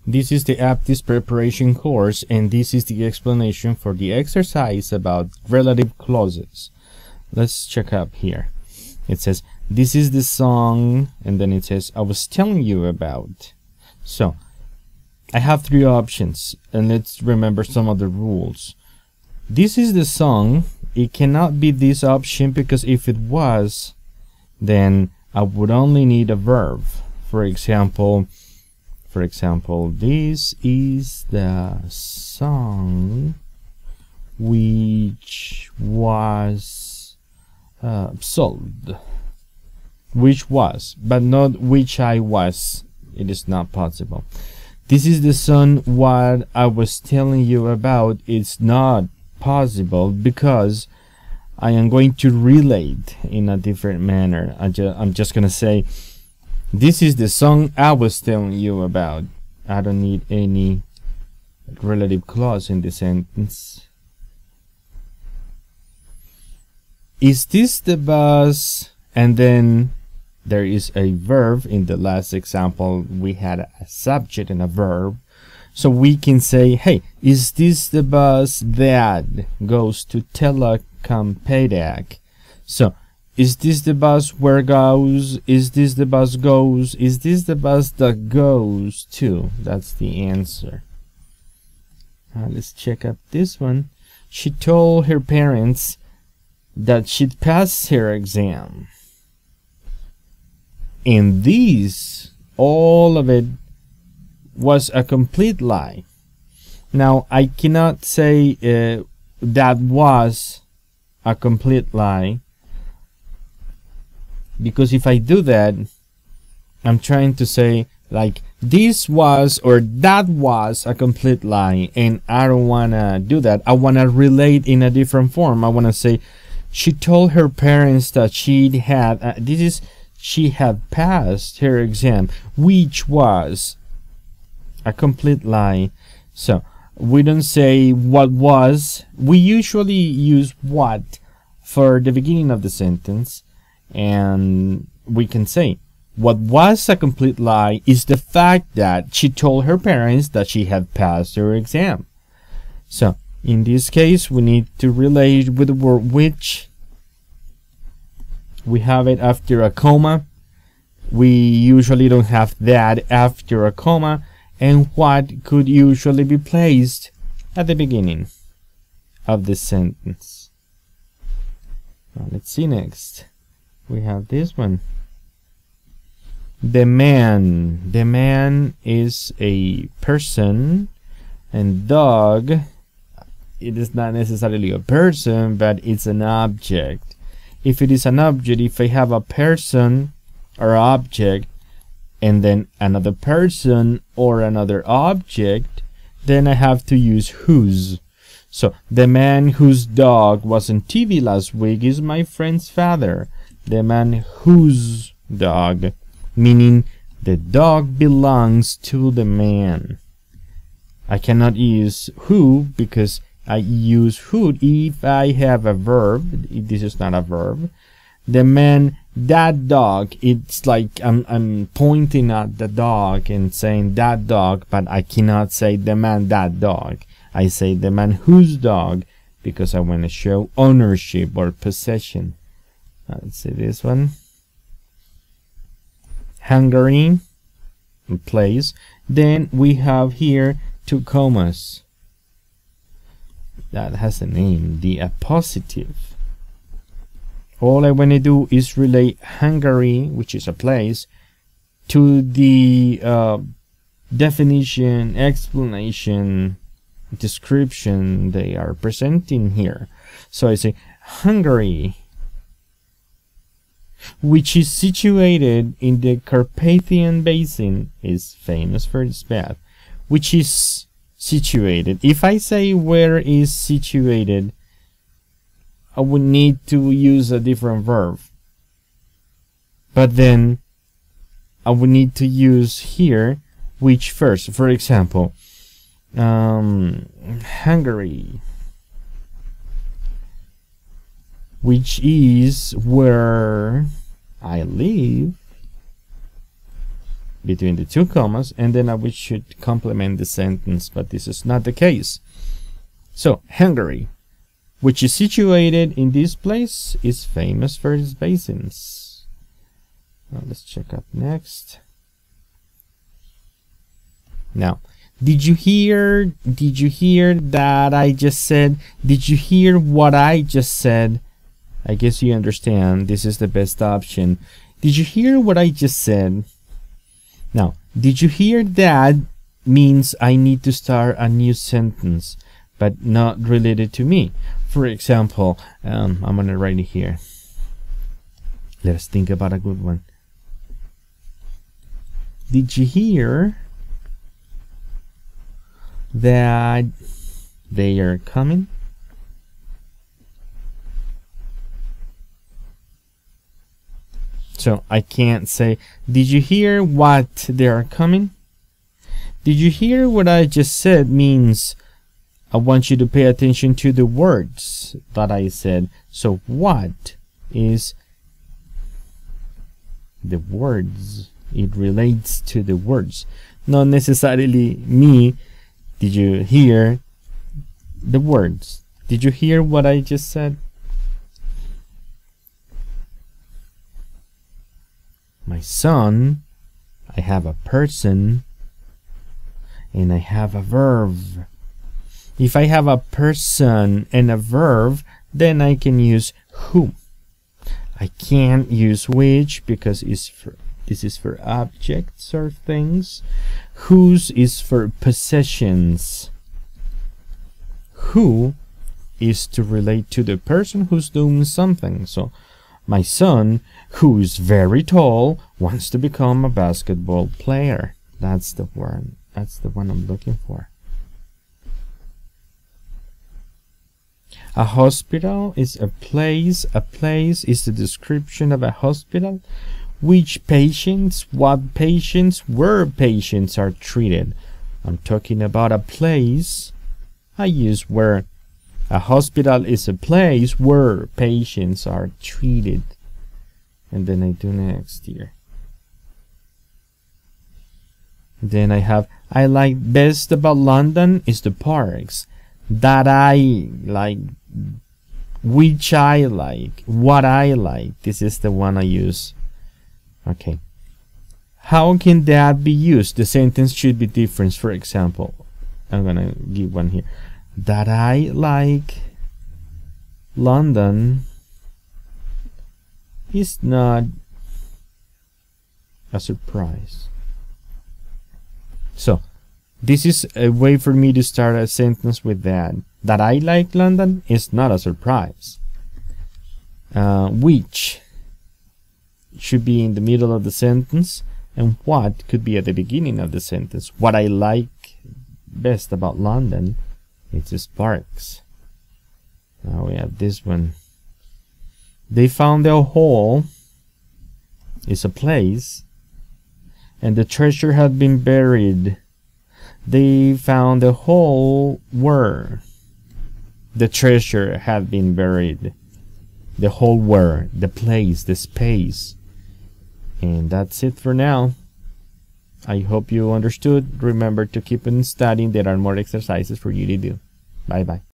This is the Aptis preparation course, and this is the explanation for the exercise about relative clauses. Let's check up here. It says, this is the song, and then it says, I was telling you about. So, I have three options, and let's remember some of the rules. This is the song. It cannot be this option, because if it was, then I would only need a verb. For example, this is the song which was sold. Which was, but not which I was. It is not possible. This is the song what I was telling you about. It's not possible because I am going to relate in a different manner. I'm just gonna say, this is the song I was telling you about. I don't need any relative clause in the sentence. Is this the bus? And then there is a verb. In the last example, we had a subject and a verb. So we can say, hey, is this the bus that goes to Telecompadak? So, is this the bus where goes? Is this the bus goes? Is this the bus that goes to? That's the answer. Let's check up this one. She told her parents that she'd passed her exam. And these, all of it, was a complete lie. Now, I cannot say that was a complete lie, because if I do that, I'm trying to say like this was or that was a complete lie, and I don't want to do that. I want to relate in a different form. I want to say she told her parents that she had she had passed her exam, which was a complete lie. So we don't say what was. We usually use what for the beginning of the sentence, and we can say what was a complete lie is the fact that she told her parents that she had passed her exam. So in this case, we need to relate with the word which. We have it after a comma. We usually don't have that after a comma. And what could usually be placed at the beginning of the sentence. Now let's see next. We have this one. The man. The man is a person, and dog, it is not necessarily a person, but it's an object. If it is an object, if I have a person or object, and then another person or another object, then I have to use whose. So, the man whose dog was on TV last week is my friend's father. The man whose dog, meaning the dog belongs to the man. I cannot use who because I use who if I have a verb. This is not a verb. The man, that dog, it's like I'm pointing at the dog and saying that dog, but I cannot say the man, that dog. I say the man whose dog because I want to show ownership or possession. Let's see this one. Hungary, place. Then we have here two commas. That has a name, the appositive. All I want to do is relate Hungary, which is a place, to the definition, explanation, description they are presenting here. So I say Hungary, which is situated in the Carpathian Basin, is famous for its bath. Which is situated. If I say where is situated, I would need to use a different verb. But then I would need to use here which first. For example, Hungary, which is where I live, between the two commas, and then we should complement the sentence, but this is not the case. So, Hungary, which is situated in this place, is famous for its basins. Now, let's check up next. Now, did you hear that I just said? Did you hear what I just said? I guess you understand. This is the best option. Did you hear what I just said? Now, did you hear that means I need to start a new sentence, but not related to me. For example, I'm gonna write it here. Let us think about a good one. Did you hear that they are coming? So I can't say, did you hear what they are coming? Did you hear what I just said means I want you to pay attention to the words that I said. So what is the words? It relates to the words, not necessarily me. Did you hear the words? Did you hear what I just said? My son, I have a person, and I have a verb. If I have a person and a verb, then I can use who. I can't use which because this is for objects or things. Whose is for possessions. Who is to relate to the person who's doing something. So my son, who is very tall, wants to become a basketball player. That's the word. That's the one I'm looking for. A hospital is a place. A place is the description of a hospital. Which patients, what patients, where patients are treated. I'm talking about a place. I use where. A hospital is a place where patients are treated. And then I do next here. Then I have, I like best about London is the parks. That I like, which I like, what I like. This is the one I use. Okay. How can that be used? The sentence should be different. For example, I'm gonna give one here. That I like London is not a surprise. So this is a way for me to start a sentence with that. That I like London is not a surprise. Which should be in the middle of the sentence, and what could be at the beginning of the sentence. What I like best about London is its parks. Now we have this one. They found their hole is a place, and the treasure had been buried. They found the hole where the treasure had been buried. The hole where, the place, the space. And that's it for now. I hope you understood. Remember to keep on studying. There are more exercises for you to do. Bye bye.